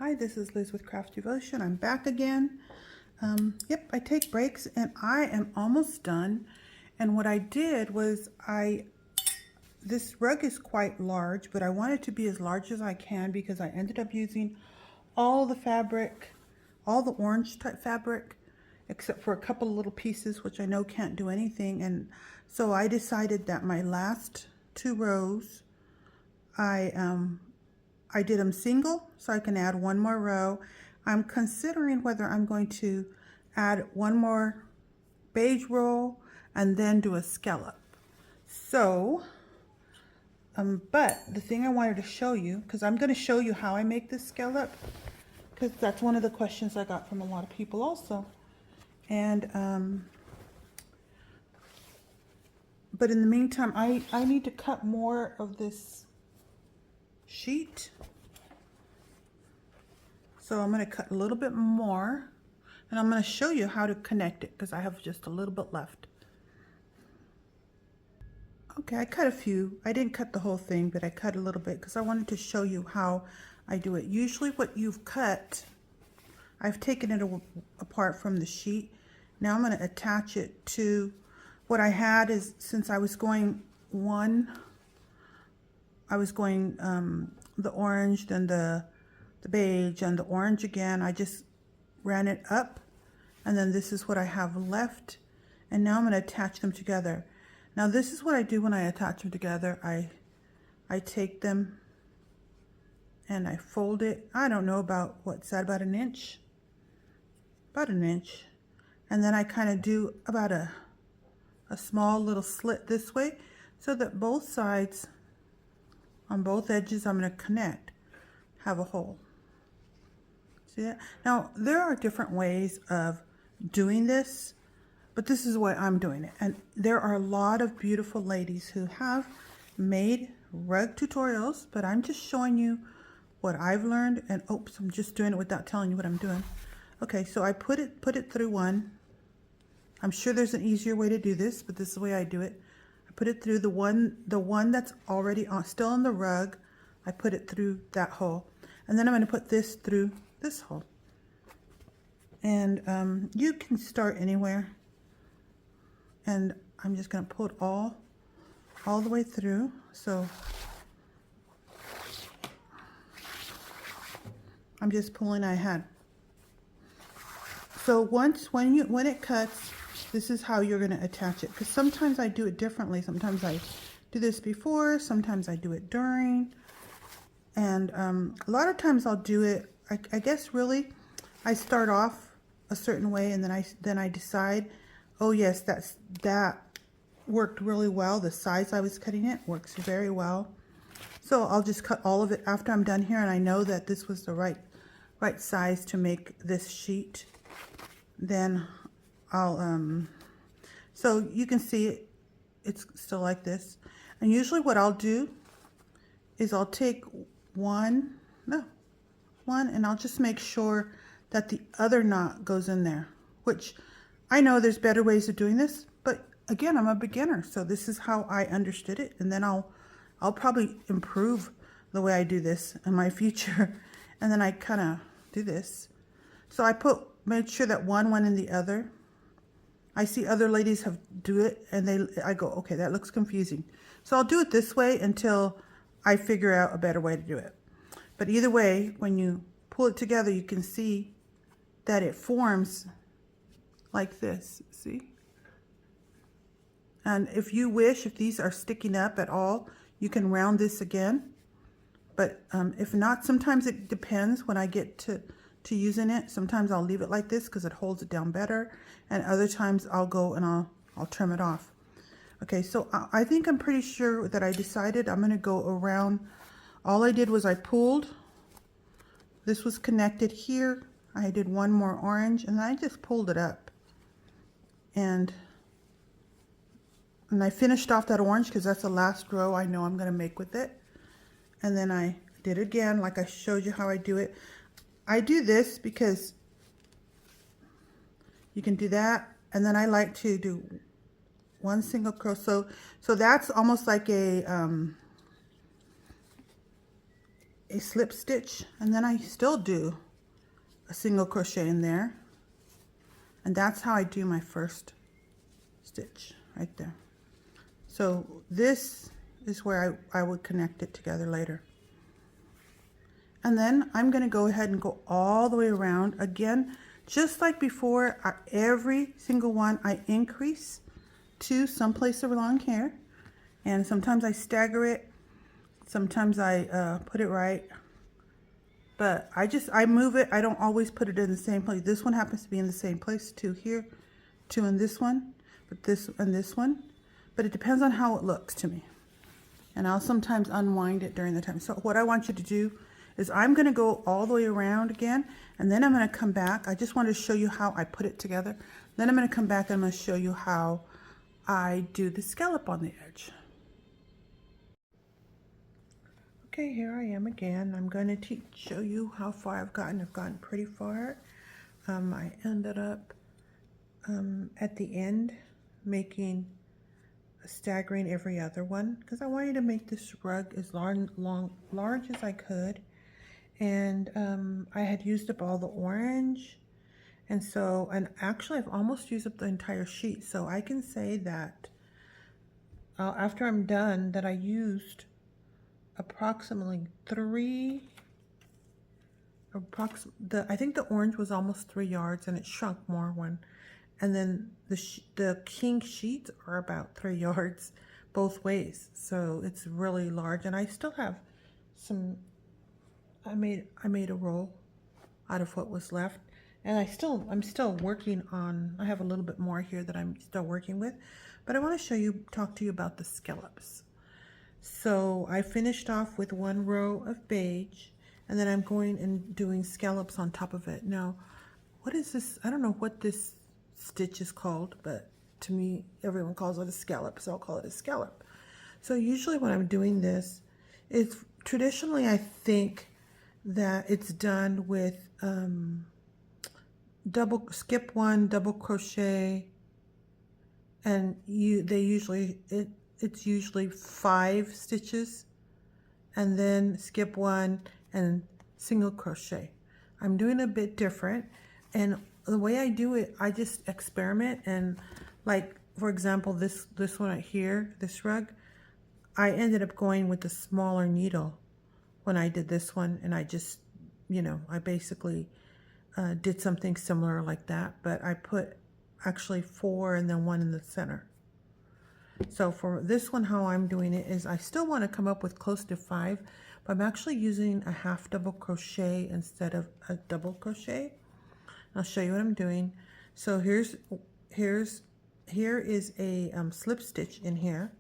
Hi, this is Liz with Craft Devotion. I'm back again. Yep, I take breaks and I am almost done. And what I did was this rug is quite large, but I want it to be as large as I can because I ended up using all the fabric, all the orange type fabric, except for a couple of little pieces, which I know can't do anything. And so I decided that my last two rows, I did them single so I can add one more row. I'm considering whether I'm going to add one more beige row and then do a scallop. So, but the thing I wanted to show you, because I'm going to show you how I make this scallop, because that's one of the questions I got from a lot of people also. And, but in the meantime, I need to cut more of this sheet. So I'm going to cut a little bit more and I'm going to show you how to connect it because I have just a little bit left. Okay, I cut a few. I didn't cut the whole thing, but I cut a little bit because I wanted to show you how I do it. Usually what you've cut, I've taken it apart from the sheet. Now I'm going to attach it to what I had is, since I was going the orange, then the beige and the orange again. I just ran it up and then this is what I have left, and now I'm going to attach them together. Now this is what I do when I attach them together. I take them and I fold it. I don't know about what's that, about an inch, and then I kind of do about a small little slit this way so that both sides on both edges I'm going to connect, have a hole. See that? Now there are different ways of doing this, but this is the way I'm doing it. And there are a lot of beautiful ladies who have made rug tutorials, but I'm just showing you what I've learned. And oops, I'm just doing it without telling you what I'm doing. Okay, so I put it through one. I'm sure there's an easier way to do this, but this is the way I do it. I put it through the one that's already still on the rug. I put it through that hole, and then I'm going to put this through this hole. And you can start anywhere. And I'm just going to pull it all the way through. So I'm just pulling. I had. So when it cuts, this is how you're going to attach it. Because sometimes I do it differently. Sometimes I do this before. Sometimes I do it during. And a lot of times I'll do it. I guess really, I start off a certain way, and then I decide, oh yes, that worked really well. The size I was cutting it works very well. So I'll just cut all of it after I'm done here, and I know that this was the right size to make this sheet. Then I'll so you can see it's still like this. And usually what I'll do is I'll take one and I'll just make sure that the other knot goes in there, which I know there's better ways of doing this, but again, I'm a beginner, so this is how I understood it. And then I'll probably improve the way I do this in my future. And then I kind of do this. So I made sure that one went in the other. I see other ladies do it, and I go, okay, that looks confusing. So I'll do it this way until I figure out a better way to do it. But either way, when you pull it together, you can see that it forms like this, see? And if you wish, if these are sticking up at all, you can round this again. But if not, sometimes it depends when I get to using it. Sometimes I'll leave it like this because it holds it down better. And other times I'll go and I'll trim it off. Okay, so I think I'm pretty sure that I decided I'm going to go around. All I did was I pulled. This was connected here. I did one more orange, and I just pulled it up. And I finished off that orange because that's the last row I know I'm going to make with it. And then I did it again, like I showed you how I do it. I do this because you can do that, and then I like to do one single crochet. So that's almost like a a slip stitch, and then I still do a single crochet in there, and that's how I do my first stitch right there. So this is where I would connect it together later. And then I'm going to go ahead and go all the way around again, just like before. Every single one I increase to someplace along here, and sometimes I stagger it, sometimes I put it right, but I move it. I don't always put it in the same place. This one happens to be in the same place, two here, two in this one, but this and this one, but it depends on how it looks to me, and I'll sometimes unwind it during the time. So what I want you to do is I'm going to go all the way around again, and then I'm going to come back. I just wanted to show you how I put it together. Then I'm going to come back and I'm going to show you how I do the scallop on the edge. Okay, here I am again. I'm going to show you how far I've gotten. I've gotten pretty far. I ended up at the end staggering every other one, because I wanted to make this rug as large as I could. And I had used up all the orange, and actually I've almost used up the entire sheet. So I can say that after I'm done, that I used approximately I think the orange was almost 3 yards, and it shrunk more and then the king sheets are about 3 yards both ways. So it's really large, and I still have some. I made a roll out of what was left, and I'm still working on. I have a little bit more here that I'm still working with, but I want to talk to you about the scallops. So I finished off with one row of beige, and then I'm going and doing scallops on top of it. Now, what is this? I don't know what this stitch is called, but to me, everyone calls it a scallop, so I'll call it a scallop. So usually when I'm doing this, traditionally I think that it's done with skip one, double crochet, and it's usually 5 stitches, and then skip one and single crochet. I'm doing a bit different, and the way I do it, I just experiment. And like, for example, this one right here, this rug, I ended up going with the smaller needle when I did this one, and I just, I basically did something similar like that, but I put actually 4 and then 1 in the center. So for this one, how I'm doing it is I still want to come up with close to 5, but I'm actually using a half double crochet instead of a double crochet. I'll show you what I'm doing. So here is a slip stitch in here,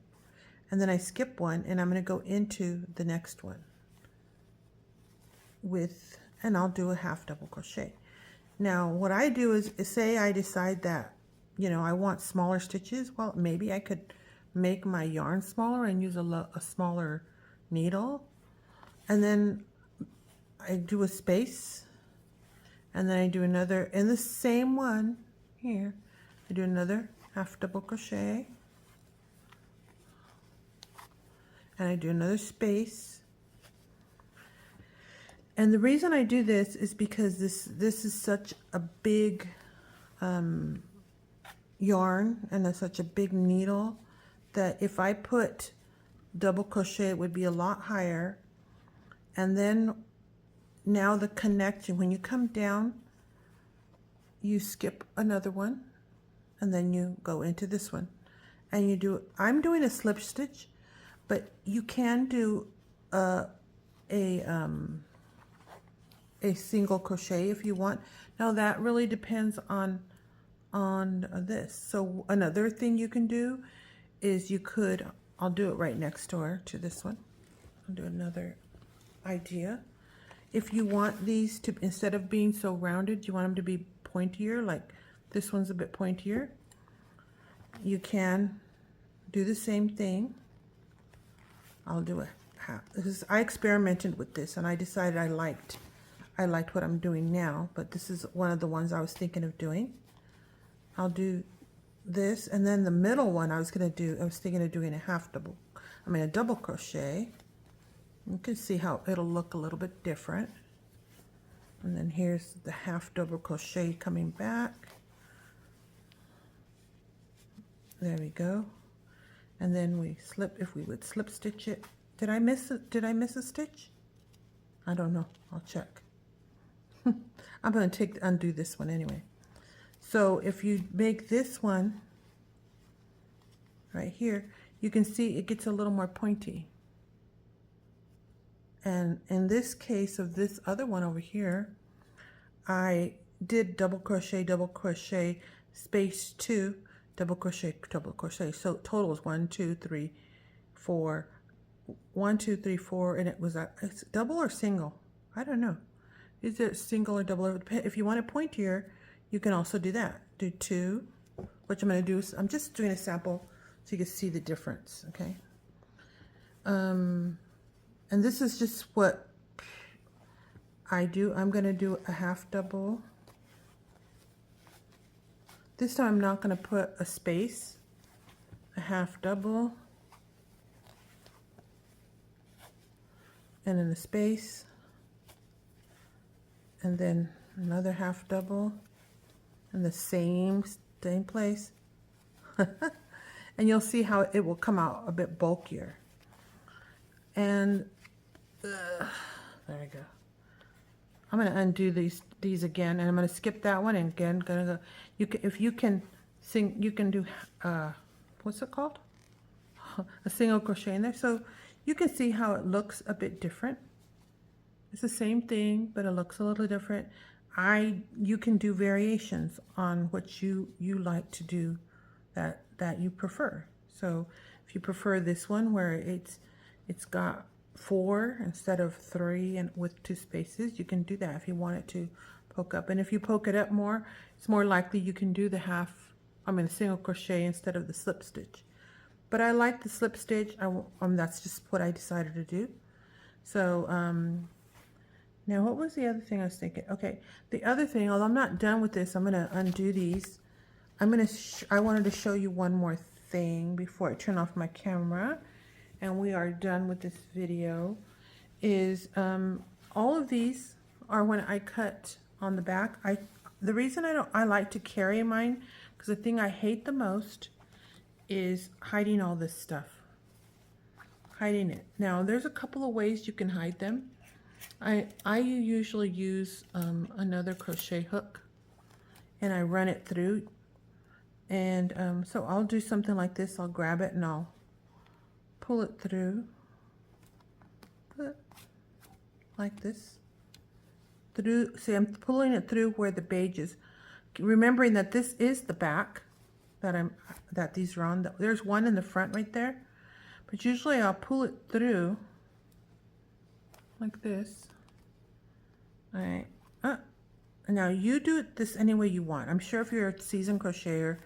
and then I skip one, and I'm going to go into the next one and I'll do a half double crochet. Now what I do is say I decide that I want smaller stitches. Well, maybe I could make my yarn smaller and use a smaller needle, and then I do a space, and then I do another in the same one here. I do another half double crochet, and I do another space. And the reason I do this is because this is such a big yarn, and it's such a big needle, that if I put double crochet, it would be a lot higher. And then now the connection, when you come down, you skip another one, and then you go into this one, and you do, I'm doing a slip stitch, but you can do a single crochet if you want. Now that really depends on this. So another thing you can do is I'll do it right next door to this one. I'll do another idea. If you want these to, instead of being so rounded, you want them to be pointier, like this one's a bit pointier, you can do the same thing. I'll do a half. I experimented with this, and I decided I liked what I'm doing now, but this is one of the ones I was thinking of doing. I'll do this, and then the middle one I was thinking of doing a double crochet. You can see how it'll look a little bit different. And then here's the half double crochet coming back. There we go. And then we slip, if we would slip stitch it. Did I miss a stitch? I don't know. I'll check. I'm going to undo this one anyway. So if you make this one right here, you can see it gets a little more pointy. And in this case of this other one over here, I did double crochet, space 2, double crochet. So total is 1, 2, 3, 4, 1, 2, 3, 4, and it was it's double or single? I don't know. Is it single or double? If you want it pointier, you can also do that. Do 2, which I'm going to do is I'm just doing a sample so you can see the difference. Okay. And this is just what I do. I'm going to do a half double. This time I'm not going to put a space, a half double, and then a space, and then another half double in the same place. And you'll see how it will come out a bit bulkier. And there we go. I'm going to undo these again, and I'm going to skip that one, and again gonna go. You can, if you can sing, you can do what's it called? A single crochet in there, so you can see how it looks a bit different. It's the same thing, but it looks a little different. You can do variations on what you like to do that you prefer. So if you prefer this one where it's got 4 instead of 3 and with 2 spaces, you can do that if you want it to poke up. And if you poke it up more, it's more likely you can do the single crochet instead of the slip stitch. But I like the slip stitch. That's just what I decided to do. So now what was the other thing I was thinking? Okay, the other thing, although I'm not done with this, I'm going to undo these. I wanted to show you one more thing before I turn off my camera, and we are done with this video. Is all of these are when I cut on the back. The reason I like to carry mine, because the thing I hate the most is hiding all this stuff. Hiding it. Now there's a couple of ways you can hide them. I usually use another crochet hook, and I run it through. And so I'll do something like this. I'll grab it and I'll pull it through, like this. See, I'm pulling it through where the beige is, remembering that this is the back that these are on. There's one in the front right there, but usually I'll pull it through like this. All right. Now you do it this any way you want. I'm sure if you're a seasoned crocheter,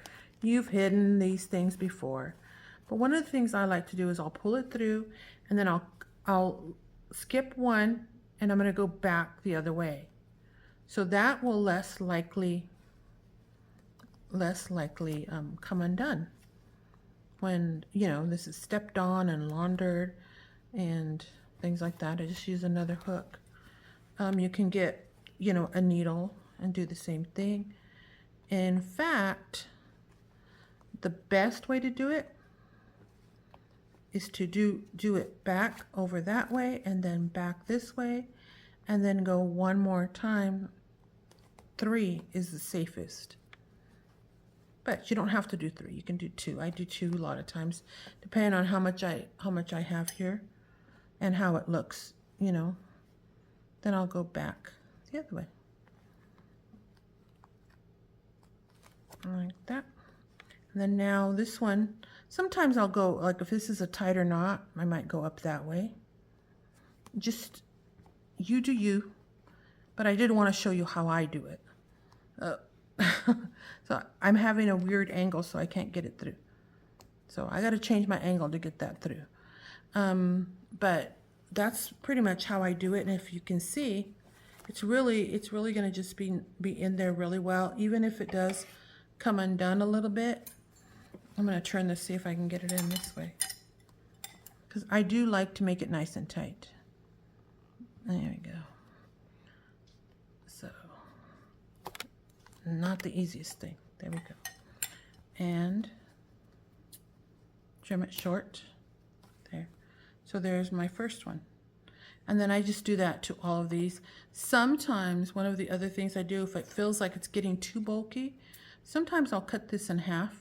you've hidden these things before. But one of the things I like to do is I'll pull it through, and then I'll skip one, and I'm going to go back the other way. So that will less likely come undone when, you know, this is stepped on and laundered and things like that. I just use another hook. You can get, you know, a needle and do the same thing. In fact, the best way to do it is to do it back over that way and then back this way, and then go one more time. 3 is the safest, but you don't have to do 3. You can do 2. I do 2 a lot of times, depending on how much I have here and how it looks, you know. Then I'll go back the other way, like that. And then now this one, sometimes I'll go, like if this is a tighter knot, I might go up that way. Just, you do you, but I did want to show you how I do it. So I'm having a weird angle, so I can't get it through. So I got to change my angle to get that through. But that's pretty much how I do it. And if you can see, it's really going to just be in there really well, even if it does come undone a little bit. I'm going to turn this, see if I can get it in this way, because I do like to make it nice and tight. There we go. So, not the easiest thing. There we go. And trim it short. There. So there's my first one. And then I just do that to all of these. Sometimes one of the other things I do, if it feels like it's getting too bulky, sometimes I'll cut this in half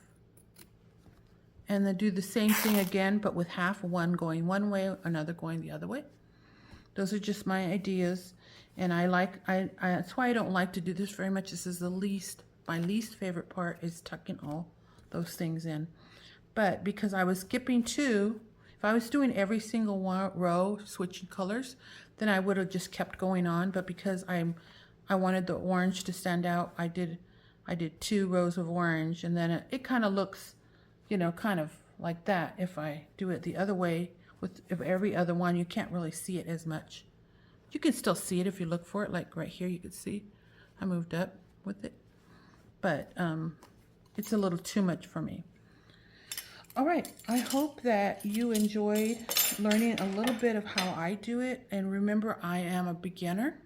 and then do the same thing again, but with half, one going one way, another going the other way. Those are just my ideas. And that's why I don't like to do this very much. This is my least favorite part is tucking all those things in. But because I was skipping two, if I was doing every single row, switching colors, then I would have just kept going on. But because I wanted the orange to stand out, I did 2 rows of orange, and then it kind of looks, you know, kind of like that. If I do it the other way with every other one, you can't really see it as much. You can still see it if you look for it, like right here you can see I moved up with it, but it's a little too much for me. All right, I hope that you enjoyed learning a little bit of how I do it. And remember, I am a beginner,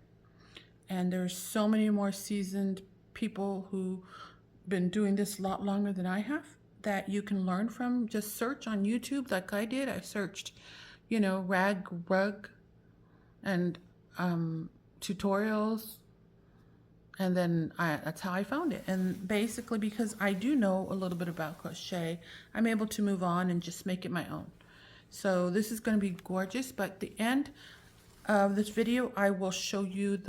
and there's so many more seasoned people who've been doing this a lot longer than I have that you can learn from. Just search on YouTube like I did. I searched, you know, rug, and tutorials, and then that's how I found it. And basically, because I do know a little bit about crochet, I'm able to move on and just make it my own. So this is going to be gorgeous. But at the end of this video, I will show you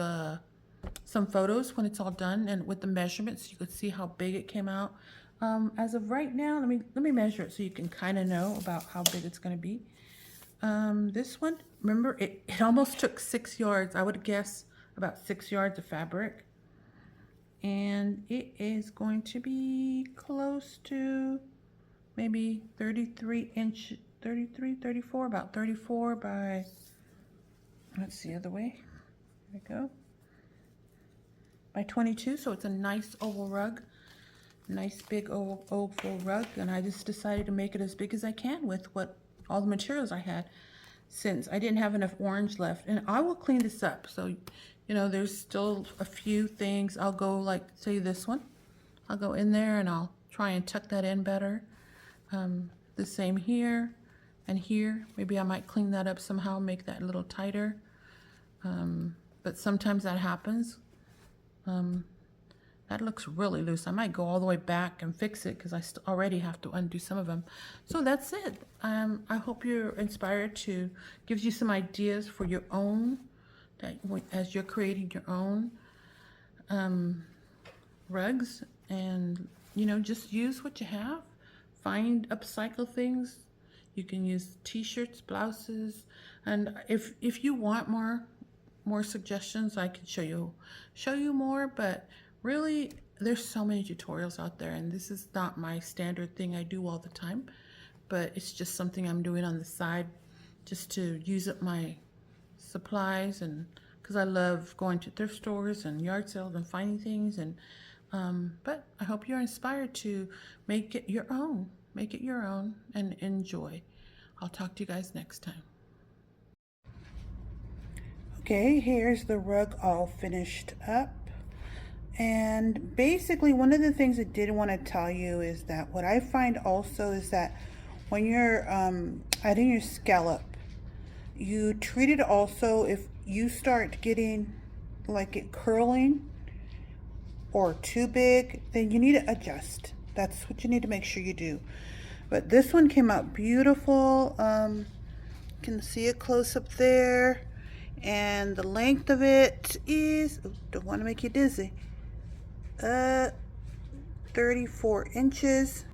some photos when it's all done, and with the measurements, so you could see how big it came out. As of right now, let me measure it so you can kind of know about how big it's going to be. This one, remember, it almost took 6 yards. I would guess about 6 yards of fabric. And it is going to be close to maybe 34, about 34 by, let's see, other way. There we go. By 22, so it's a nice oval rug. Nice big oval rug. And I just decided to make it as big as I can with all the materials I had, since I didn't have enough orange left. And I will clean this up. So, you know, there's still a few things. I'll go, like, say this one. I'll go in there and I'll try and tuck that in better. The same here and here. Maybe I might clean that up somehow, make that a little tighter. But sometimes that happens. That looks really loose. I might go all the way back and fix it because I already have to undo some of them. So that's it. I hope you're inspired to give you some ideas for your own, as you're creating your own rugs. And, you know, just use what you have. Find upcycle things. You can use t-shirts, blouses, and if you want more suggestions, I can show you more. But really, there's so many tutorials out there, and this is not my standard thing I do all the time, but it's just something I'm doing on the side just to use up my supplies, and because I love going to thrift stores and yard sales and finding things. And but I hope you're inspired to make it your own and enjoy. I'll talk to you guys next time. Okay, here's the rug all finished up. And basically, one of the things I did want to tell you is that what I find also is that when you're adding your scallop, you treat it also, if you start getting like it curling or too big, then you need to adjust. That's what you need to make sure you do. But this one came out beautiful. You can see it close up there. And the length of it is, don't want to make you dizzy, 34 inches.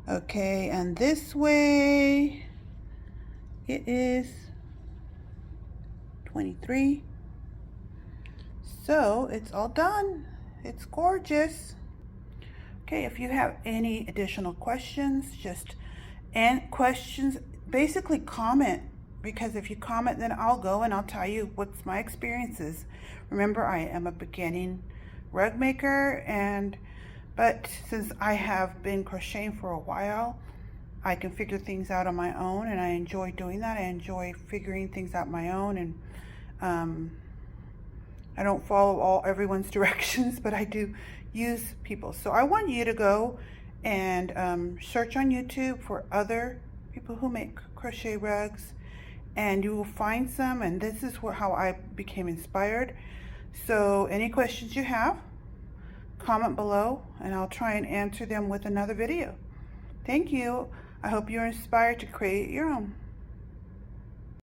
Okay, and this way it is 23. So it's all done. It's gorgeous. Okay, if you have any additional questions, basically comment, because if you comment, then I'll go and I'll tell you what's my experiences. Remember, I am a beginning rug maker, but since I have been crocheting for a while, I can figure things out on my own, and I enjoy doing that. I enjoy figuring things out my own, and I don't follow everyone's directions, but I do use people. So I want you to go and search on YouTube for other people who make crochet rugs, and you will find some, and this is how I became inspired. So any questions you have, comment below, and I'll try and answer them with another video. Thank you. I hope you're inspired to create your own.